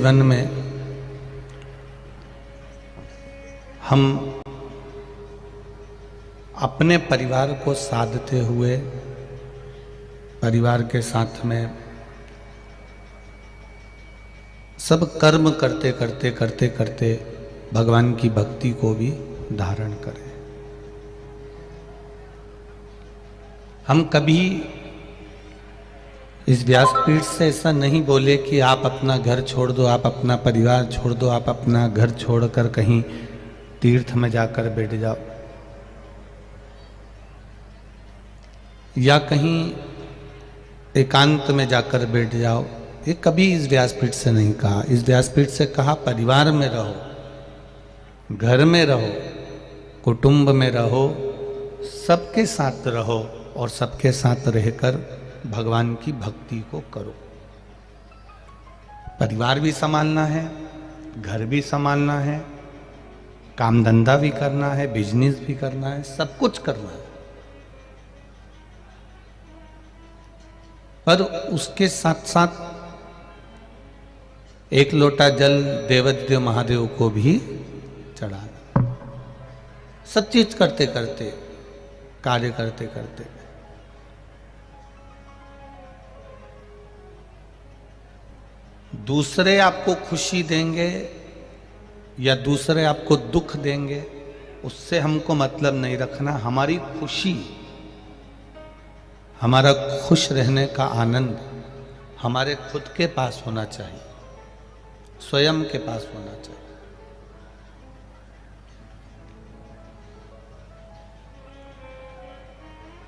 जीवन में हम अपने परिवार को साधते हुए परिवार के साथ में सब कर्म करते करते करते करते भगवान की भक्ति को भी धारण करें। हम कभी इस व्यासपीठ से ऐसा नहीं बोले कि आप अपना घर छोड़ दो, आप अपना परिवार छोड़ दो, आप अपना घर छोड़कर कहीं तीर्थ में जाकर बैठ जाओ या कहीं एकांत में जाकर बैठ जाओ। ये कभी इस व्यासपीठ से नहीं कहा। इस व्यासपीठ से कहा परिवार में रहो, घर में रहो, कुटुंब में रहो, सबके साथ रहो और सबके साथ रहकर भगवान की भक्ति को करो। परिवार भी संभालना है, घर भी संभालना है, काम धंधा भी करना है, बिजनेस भी करना है, सब कुछ करना है। पर उसके साथ साथ एक लोटा जल देवाधिदेव महादेव को भी चढ़ाना। सब चीज करते करते, कार्य करते करते दूसरे आपको खुशी देंगे या दूसरे आपको दुख देंगे, उससे हमको मतलब नहीं रखना। हमारी खुशी, हमारा खुश रहने का आनंद हमारे खुद के पास होना चाहिए, स्वयं के पास होना चाहिए।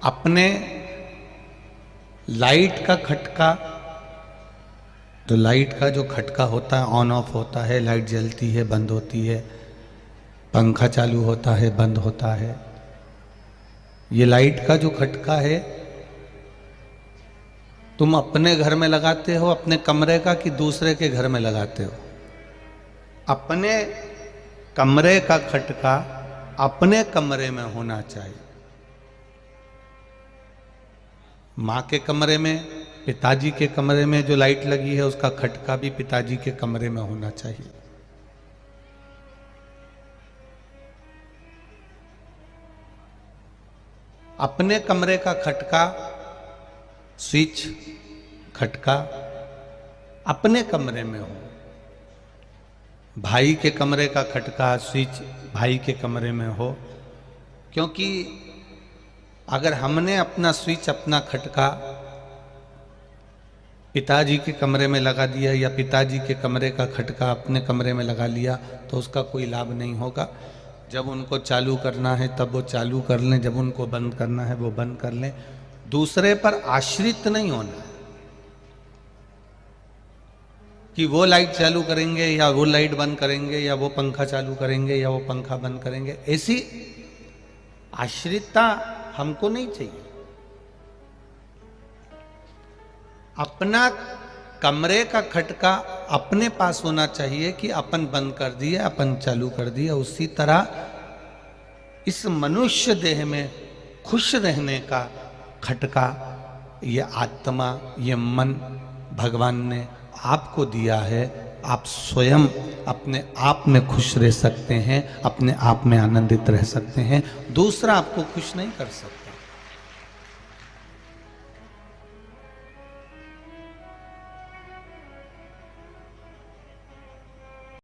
अपने लाइट का खटका, तो लाइट का जो खटका होता है, ऑन ऑफ होता है, लाइट जलती है, बंद होती है, पंखा चालू होता है, बंद होता है। ये लाइट का जो खटका है तुम अपने घर में लगाते हो, अपने कमरे का, कि दूसरे के घर में लगाते हो? अपने कमरे का खटका अपने कमरे में होना चाहिए। माँ के कमरे में, पिताजी के कमरे में जो लाइट लगी है उसका खटका भी पिताजी के कमरे में होना चाहिए। अपने कमरे का खटका, स्विच, खटका अपने कमरे में हो। भाई के कमरे का खटका, स्विच भाई के कमरे में हो। क्योंकि अगर हमने अपना स्विच, अपना खटका पिताजी के कमरे में लगा दिया या पिताजी के कमरे का खटका अपने कमरे में लगा लिया तो उसका कोई लाभ नहीं होगा। जब उनको चालू करना है तब वो चालू कर लें, जब उनको बंद करना है वो बंद कर लें। दूसरे पर आश्रित नहीं होना कि वो लाइट चालू करेंगे या वो लाइट बंद करेंगे या वो पंखा चालू करेंगे या वो पंखा बंद करेंगे। ऐसी आश्रितता हमको नहीं चाहिए। अपना कमरे का खटका अपने पास होना चाहिए कि अपन बंद कर दिया, अपन चालू कर दिया। उसी तरह इस मनुष्य देह में खुश रहने का खटका, ये आत्मा, ये मन भगवान ने आपको दिया है। आप स्वयं अपने आप में खुश रह सकते हैं, अपने आप में आनंदित रह सकते हैं। दूसरा आपको खुश नहीं कर सकता।